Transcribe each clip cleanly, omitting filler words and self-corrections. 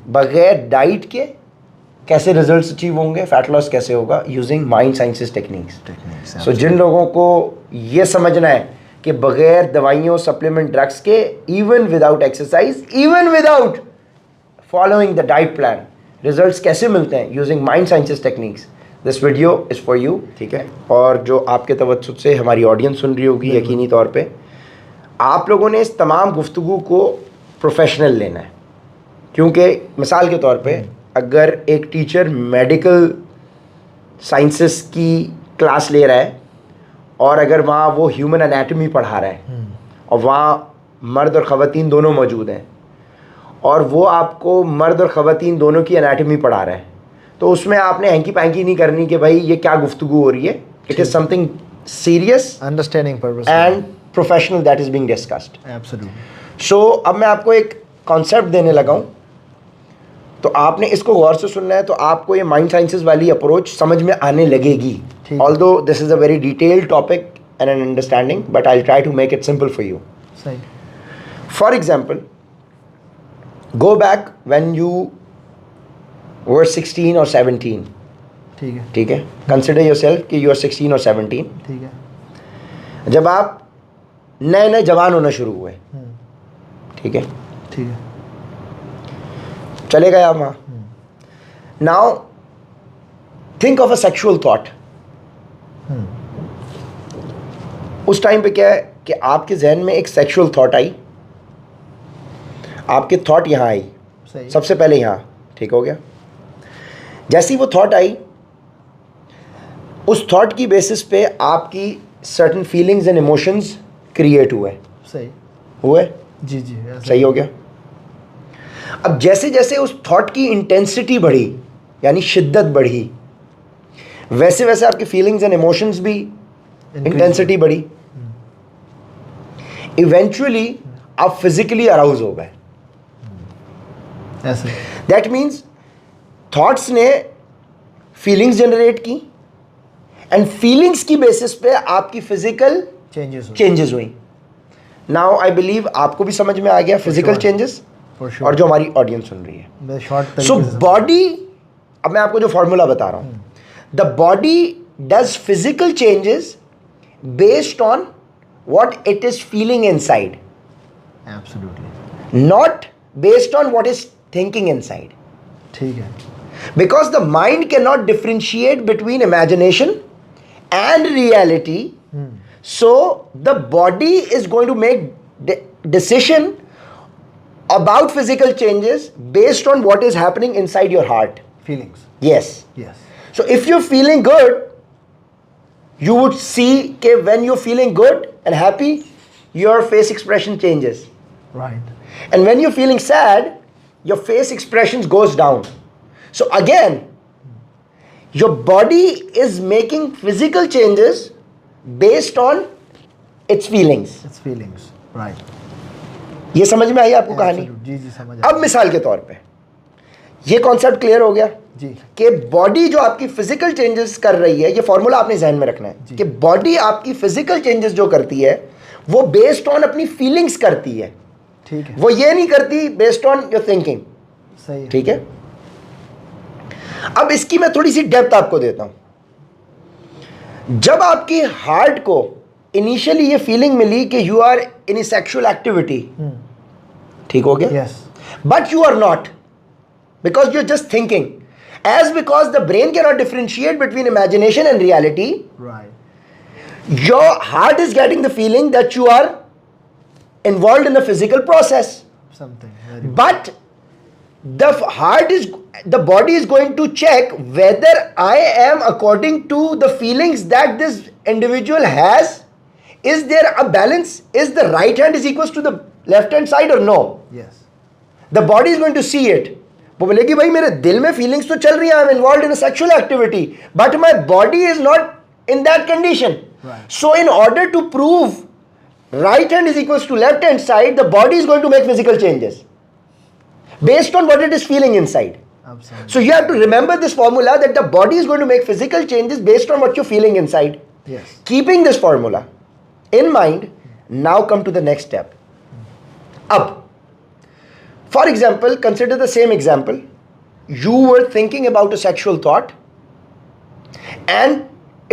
बगैर डाइट के कैसे रिजल्ट्स अचीव होंगे, फैट लॉस कैसे होगा, using mind sciences techniques. So जिन लोगों को ये समझना है कि बगैर दवाइयों, सप्लीमेंट, ड्रग्स के, even without exercise, even without following the diet plan, results कैसे मिलते हैं using mind sciences techniques, this video is for you. ठीक है, और जो आपके तवज्जुह से हमारी ऑडियंस सुन रही होगी, यकीनी तौर पे आप लोगों ने इस तमाम गुफ्तगू को प्रोफेशनल लेना है, क्योंकि मिसाल के तौर पे अगर एक टीचर मेडिकल साइंसेस की क्लास ले रहा है और अगर वहाँ वो ह्यूमन एनाटमी पढ़ा रहा है और वहाँ मर्द और ख़वातीन दोनों मौजूद हैं और वो आपको मर्द और ख़वातीन दोनों की एनाटमी पढ़ा रहा है, तो उसमें आपने हैंकी पैंकी नहीं करनी कि भाई ये क्या गुफ्तगू हो रही है। It is something serious, understanding purpose and professional that is being discussed. Absolutely. So अब मैं आपको एक कॉन्सेप्ट देने लगा हूँ, तो आपने इसको गौर से सुनना है, तो आपको ये माइंड साइंसेस वाली अप्रोच समझ में आने लगेगी। Although this is a very detailed topic and an understanding, but I will try to make it simple for you. सही। For example, go back when you were 16 और 17। ठीक है। ठीक है, कंसिडर योरसेल्फ कि यू आर 16 और 17। ठीक है। जब आप नए नए जवान होना शुरू हुए, ठीक है, ठीक है। चले गए आप वहाँ। Now think of a sexual thought. उस टाइम पे क्या है कि आपके जहन में एक सेक्सुअल थॉट आई, आपके थॉट यहाँ आई, सबसे पहले यहाँ, ठीक हो गया। जैसी वो थॉट आई, उस थॉट की बेसिस पे आपकी certain feelings and emotions create हुए। सही हुए? जी जी, सही हो गया। अब जैसे जैसे उस थॉट की इंटेंसिटी बढ़ी, यानी शिद्दत बढ़ी, वैसे वैसे आपकी फीलिंग्स एंड इमोशंस भी इंटेंसिटी बढ़ी। इवेंचुअली आप फिजिकली अराउज हो गए। ऐसे दैट मीन्स थॉट्स ने फीलिंग्स जनरेट की एंड फीलिंग्स की बेसिस पे आपकी फिजिकल चेंजेस हुई। नाउ आई बिलीव आपको भी समझ में आ गया फिजिकल चेंजेस, और जो हमारी ऑडियंस सुन रही है। सो बॉडी, अब मैं आपको जो फॉर्मूला बता रहा हूं, the body does physical changes based on what it is feeling inside, absolutely, not based on what is thinking inside. ठीक है। Because the mind cannot differentiate between imagination and reality, so the body is going to make decision about physical changes based on what is happening inside your heart. Feelings. Yes. Yes. So if you're feeling good, you would see that when you're feeling good and happy, your face expression changes. Right. And when you're feeling sad, your face expressions goes down. So again, your body is making physical changes based on its feelings. Its feelings. Right. ये समझ में आई आपको कहानी? जी जी, समझ। अब मिसाल के तौर पे ये कॉन्सेप्ट क्लियर हो गया जी कि बॉडी जो आपकी फिजिकल चेंजेस कर रही है, ये फॉर्मूला आपने जहन में रखना है कि बॉडी आपकी फिजिकल चेंजेस जो करती है वो बेस्ड ऑन अपनी फीलिंग्स करती है। ठीक है। वो ये नहीं करती बेस्ड ऑन योर थिंकिंग। सही। ठीक है। अब इसकी मैं थोड़ी सी डेप्थ आपको देता हूं। जब आपकी हार्ट को इनिशियली ये फीलिंग मिली कि you are in sexual activity, ठीक हो गया, yes, but you are not, because you are just thinking, as because the brain can not differentiate between imagination and reality, right, your heart is getting the feeling that you are involved in a physical process, something, but the body is going to check whether I am according to the feelings that this individual has. Is there a balance? Is the right hand is equal to the left hand side or no? yes, The body is going to see it. वो बोलेगी भाई मेरे दिल में feelings तो चल रही हैं, I'm involved in a sexual activity, but my body is not in that condition. Right. So in order to prove right hand is equals to left hand side, the body is going to make physical changes based on what it is feeling inside. absolutely. So you have to remember this formula that the body is going to make physical changes based on what you're feeling inside. Yes. Keeping this formula in mind, now come to the next step. Ab For example, consider the same example. You were thinking about a sexual thought and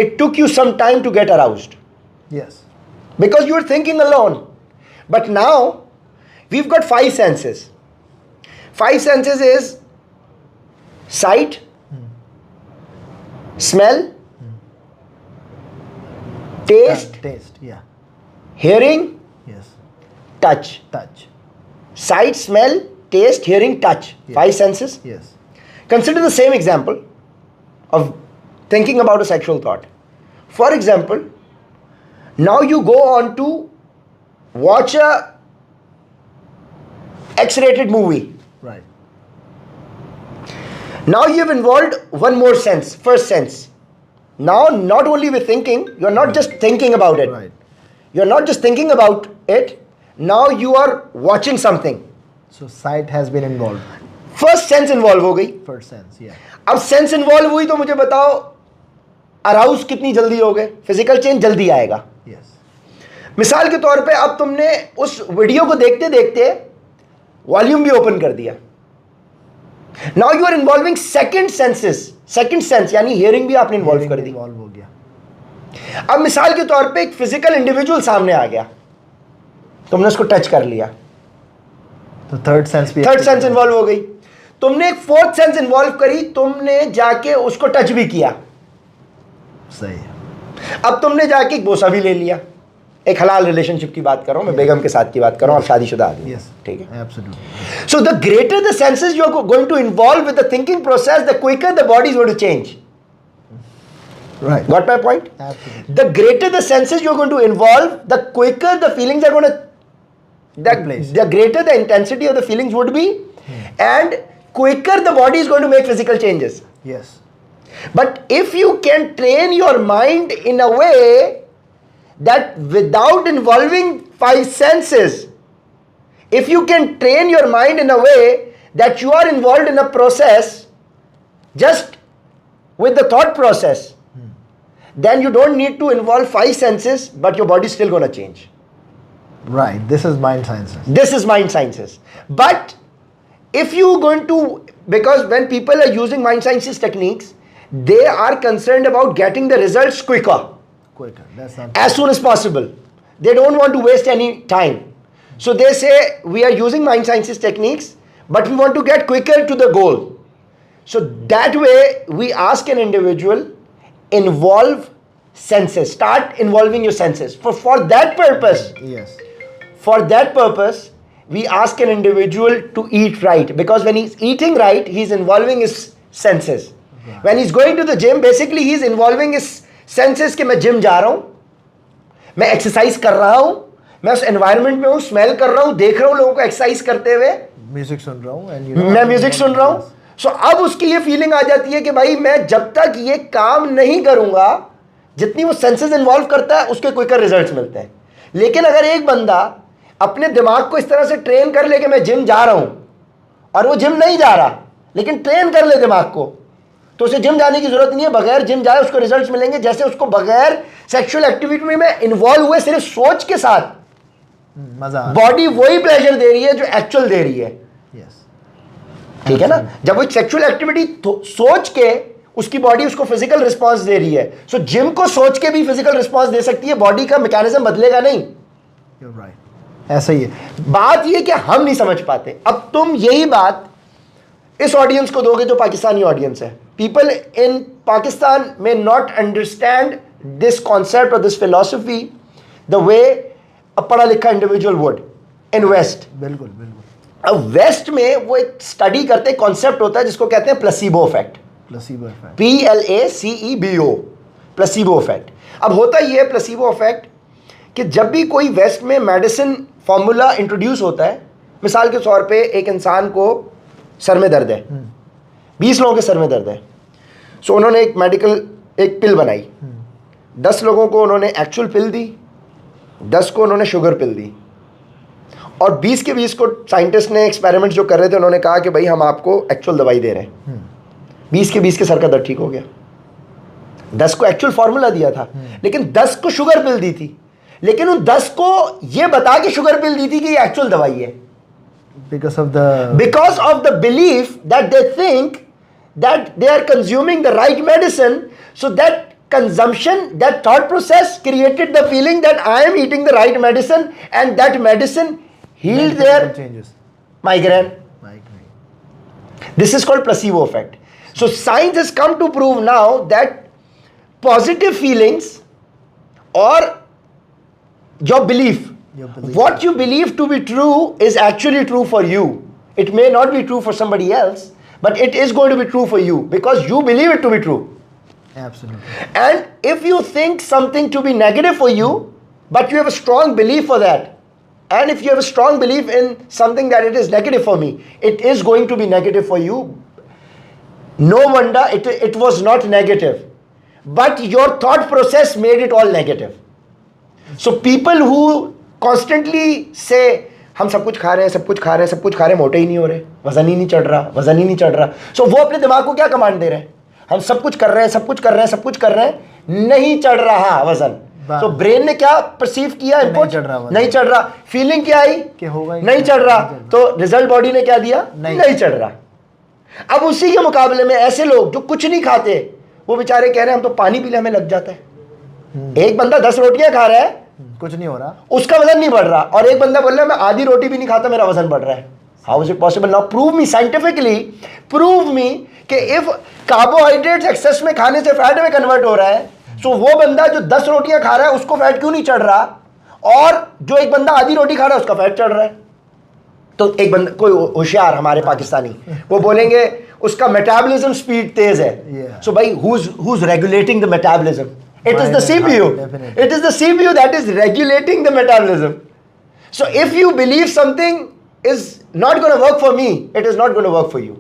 it took you some time to get aroused Yes. because you were thinking alone. But now we've got 5 senses. 5 senses is sight, smell, taste, Taste. Yeah. hearing, Yes. touch. Touch. Sight, smell, taste, hearing, touch. Yeah. 5 senses. Yes. Consider the same example of thinking about a sexual thought. For example, now you go on to watch a X-rated movie. Right. Now you've involved one more sense, first sense. Now not only with thinking, you're not just thinking about it. Right. You're not just thinking about it. Now you are watching something. So sight has been involved. First sense involve हो गई. First sense. Yeah. अब sense involve हुई तो मुझे बताओ arouse कितनी जल्दी हो गए, फिजिकल चेंज जल्दी आएगा. Yes. मिसाल के तौर पे अब तुमने उस वीडियो को देखते देखते वॉल्यूम भी ओपन कर दिया. Now you are involving second senses. Second sense यानी हियरिंग भी आपने इन्वॉल्व कर दी. Involve हो गया. अब मिसाल के तौर पे एक फिजिकल इंडिविजुअल सामने आ गया, तुमने उसको टच कर लिया, तो थर्ड सेंस भी. थर्ड सेंस इन्वॉल्व हो गई. तुमने एक फोर्थ सेंस इन्वॉल्व करी, तुमने जाके उसको टच भी किया. सही है. अब तुमने जाके एक बोसा भी ले लिया. एक हलाल रिलेशनशिप की बात कर रहा हूं मैं, बेगम के साथ की बात कर रहा हूं, आप शादीशुदा आदमी. Yes. ठीक है. Absolutely. So the greater the senses you are going to involve with the thinking process, the quicker the body is going to change. Right. Got my point? Absolutely. The greater the senses you are going to involve, the quicker the feelings are going to, place. the greater the intensity of the feelings would be, and quicker the body is going to make physical changes. Yes. But if you can train your mind in a way that without involving 5 senses, if you can train your mind in a way that you are involved in a process just with the thought process, then you don't need to involve 5 senses, but your body is still going to change. Right. This is mind sciences. This is mind sciences. But if you going to, because when people are using mind sciences techniques, they are concerned about getting the results quicker, Quicker. That's not. as soon as possible. They don't want to waste any time. So they say we are using mind sciences techniques, but we want to get quicker to the goal. So that way we ask an individual, involve senses, start involving your senses. For that purpose, Yes. for that purpose, we ask an individual to eat right, because when he's eating right, he's involving his senses. Right. When he's going to the gym, basically he's involving his senses कि मैं gym जा रहा हूँ, मैं exercise कर रहा हूँ, मैं उस एनवायरनमेंट में हूँ, स्मेल कर रहा हूँ, देख रहा हूँ लोगों को एक्सरसाइज करते हुए, म्यूजिक सुन रहा हूँ and मैं म्यूजिक सुन रहा हूँ. सो अब उसकी ये फीलिंग आ जाती है कि भाई मैं जब तक ये काम नहीं करूँगा, जितनी वो सेंसेस इन्वॉल्व करता है उसके क्विकर रिजल्ट्स मिलते हैं. लेकिन अगर एक बंदा अपने दिमाग को इस तरह से ट्रेन कर ले कि मैं जिम जा रहा हूँ, और वो जिम नहीं जा रहा लेकिन ट्रेन कर ले दिमाग को, तो उसे जिम जाने की जरूरत नहीं है, बगैर जिम जाए उसको रिजल्ट्स मिलेंगे जैसे उसको बगैर सेक्सुअल एक्टिविटी में इन्वॉल्व हुए सिर्फ सोच के साथ मजा. बॉडी वही प्लेजर दे रही है जो एक्चुअल दे रही है. Yes. ठीक है ना. जब वो सेक्सुअल एक्टिविटी सोच के उसकी बॉडी उसको फिजिकल रिस्पांस दे रही है, सो जिम को सोच के भी फिजिकल रिस्पांस दे सकती है, बॉडी का मैकेनिज्म बदलेगा नहीं. You're right. ऐसा ही है. बात ये कि हम नहीं समझ पाते. अब तुम यही बात इस ऑडियंस को दोगे जो पाकिस्तानी ऑडियंस है. People in Pakistan may not understand this concept और दिस फिलॉसफी द वे अ पढ़ा लिखा इंडिविजुअल वुड इन वेस्ट. बिल्कुल बिल्कुल. अब वेस्ट में वो एक स्टडी करते कॉन्सेप्ट होता है जिसको कहते हैं placebo effect. Placebo effect. PLACEBO, placebo effect. अब होता ये है प्लेसिबो इफेक्ट कि जब भी कोई वेस्ट में मेडिसिन फॉर्मूला इंट्रोड्यूस होता है, मिसाल के तौर पे एक इंसान को सर में दर्द है, 20 लोगों के सर में दर्द है, सो उन्होंने एक मेडिकल एक पिल बनाई, 10 लोगों को उन्होंने एक्चुअल पिल दी, 10 को उन्होंने शुगर पिल दी, और 20 के 20 को साइंटिस्ट ने एक्सपेरिमेंट जो कर रहे थे उन्होंने कहा कि भाई हम आपको एक्चुअल दवाई दे रहे हैं. 20 के 20 के सर का दर्द ठीक हो गया. 10 को एक्चुअल फार्मूला दिया था, लेकिन 10 को शुगर पिल दी थी, लेकिन उन 10 को ये बता के शुगर पिल दी थी कि ये एक्चुअल दवाई है. Because of the because of the belief that they think that they are consuming the right medicine. So that consumption, that thought process created the feeling that I am eating the right medicine, and that medicine healed their changes. migraine. Migraine. This is called placebo effect. So science has come to prove now that positive feelings or your belief, what you believe to be true is actually true for you. It may not be true for somebody else, but it is going to be true for you because you believe it to be true. Absolutely. And if you think something to be negative for you, but you have a strong belief for that, and if you have a strong belief in something that it is negative for me, it is going to be negative for you. No wonder it was not negative, but your thought process made it all negative. So people who constantly say हम सब कुछ खा रहे हैं, सब कुछ खा रहे हैं, सब कुछ खा रहे हैं, मोटे ही नहीं हो रहे, वजन ही नहीं चढ़ रहा, वजन ही नहीं चढ़ रहा, सो वो अपने दिमाग को क्या कमांड दे रहे हैं? हम सब कुछ कर रहे हैं, सब कुछ कर रहे हैं, सब कुछ कर रहे हैं, नहीं चढ़ रहा वजन. तो ब्रेन ने क्या परसीव किया? इनपुट नहीं चढ़ रहा. फीलिंग क्या आई कि होगा नहीं चढ़ रहा, तो रिजल्ट बॉडी ने क्या दिया? नहीं चढ़ रहा. अब उसी के मुकाबले में ऐसे लोग जो कुछ नहीं खाते, वो बेचारे कह रहे हैं हम तो पानी पीने हमें लग जाता है. एक बंदा 10 रोटियां खा रहा है, कुछ नहीं हो रहा, उसका वजन नहीं बढ़ रहा, और एक बंदा बोल रहा है मैं आधी रोटी भी नहीं खाता, मेरा वजन बढ़ रहा है. How is it possible? Now prove me scientifically, prove me कि इफ कार्बोहाइड्रेट्स एक्सेस में खाने से फैट में कन्वर्ट हो रहा है, सो वो बंदा जो 10 रोटियां खा रहा है उसको फैट क्यों नहीं चढ़ रहा, और जो एक बंदा आधी रोटी खा रहा है उसका फैट चढ़ रहा है. तो एक बंदा, कोई होशियार हमारे पाकिस्तानी, वो बोलेंगे उसका मेटाबॉलिज्म स्पीड तेज है. सो भाई who's regulating the metabolism? It is the CPU. It is the CPU that is regulating the metabolism. So if you believe something is not going to work for me, it is not going to work for you.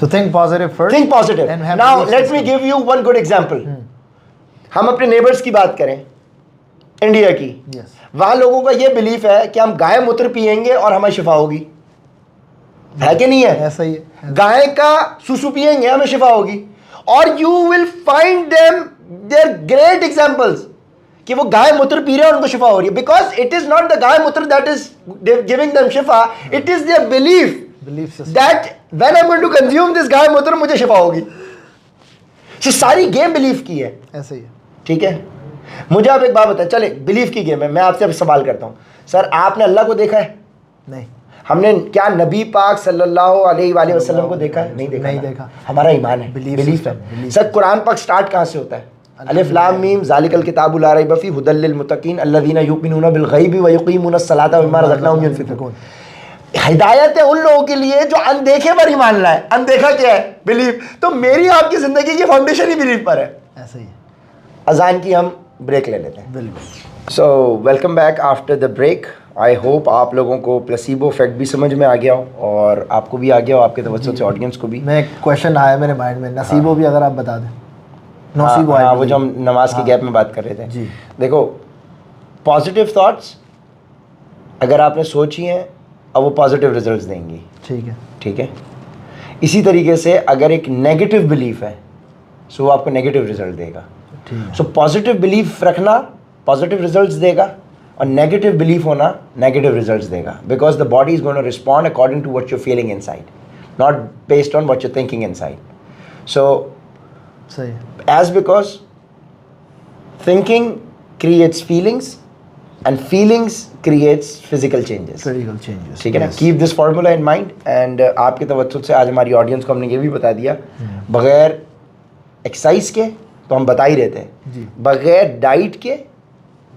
So think positive first. Think positive. And have Now belief let me system. give you one good example. हम अपने neighbours की बात करें, India की. Yes. वहां लोगों का ये बिलीफ है कि हम गाय मूत्र पिएंगे और हमें शिफा होगी. है कि नहीं है? ऐसा ही है. गाय का सुसु पिएंगे हमें शिफा होगी. और you will find them there great examples कि वो गाय मूत्र पी रहे हैं और उनको शिफा हो रही है. Because it is not the गाय मूत्र दैट इज गिविंग देम शिफा, it is their belief that when I am going to consume this गाय मूत्र मुझे शिफा होगी. सो सारी गेम बिलीफ की है. ऐसा ही है. ठीक है, मुझे आप एक बात बताएं, चले बिलीफ की गेम है. मैं आपसे अब सवाल करता हूँ, सर आपने अल्लाह को देखा है? नहीं. हमने क्या नबी पाक सल्लल्लाहु अलैहि वसल्लम को देखा है? नहीं देखा. हमारा ईमान है, बिलीफ है. सर कुरान पाक स्टार्ट कहाँ से होता है? अलिफ लाम मीम ज़ालिकल किताबु ला रैब फीह हुदल लिल मुत्तकीन अल्लज़ीना युमिनूना बिल गैबि व युक़ीमूनस सलाता व मिम्मा रज़क़नाहुम युनफ़िक़ून. हिदायत है उन लोगों के लिए जो अनदेखे पर ईमान लाए. अनदेखा क्या है? बिलीफ. तो मेरी आपकी ज़िंदगी की फाउंडेशन ही बिलीफ पर है. ऐसा ही है. अजान की हम ब्रेक ले लेते हैं. बिल्कुल. So welcome back after the break. I hope आप लोगों को प्लेसिबो इफेक्ट भी समझ में आ गया हो और आपको भी आ गया हो, आपके तवज्जो से ऑडियंस को भी. मैं एक क्वेश्चन आया मेरे माइंड में, नसीबो भी अगर आप बता दें. नसीबो हाँ, वो जो हम नमाज के गैप में बात कर रहे थे. जी. देखो, पॉजिटिव थॉट्स अगर आपने सोची हैं अब वो पॉजिटिव रिजल्ट्स देंगी. ठीक है. ठीक है. इसी तरीके से अगर एक नेगेटिव बिलीफ है सो वो आपको नेगेटिव रिजल्ट देगा. ठीक है. सो पॉजिटिव बिलीफ रखना पॉजिटिव रिजल्ट्स देगा, और नेगेटिव बिलीफ होना नेगेटिव रिजल्ट्स देगा. Because the body is going to respond according to what you feeling inside, not based on what you thinking inside. So सही है. as because thinking creates feelings and feelings creates physical changes. Physical changes. ठीक है ना? Keep this formula in mind. and आपके तवज्जुह से आज हमारी audience को हमने ये भी बता दिया, बगैर एक्सरसाइज के तो हम बता ही रहते हैं, बगैर डाइट के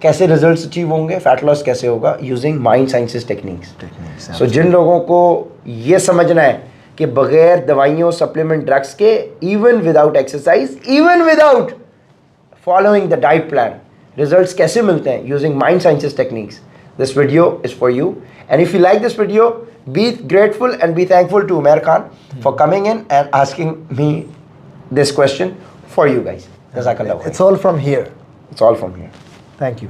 कैसे रिजल्ट्स अचीव होंगे, फैट लॉस कैसे होगा, using mind sciences techniques. So जिन लोगों को ये समझना है कि बगैर दवाइयों सप्लीमेंट ड्रग्स के, even without exercise, even without following the diet plan, results कैसे मिलते हैं using mind sciences techniques, this video is for you. And if you like this video, be grateful and be thankful to Umair Khan for coming in and asking me this question for you guys. जज़ाकल्लाह. It's all from here. It's all from here. Thank you.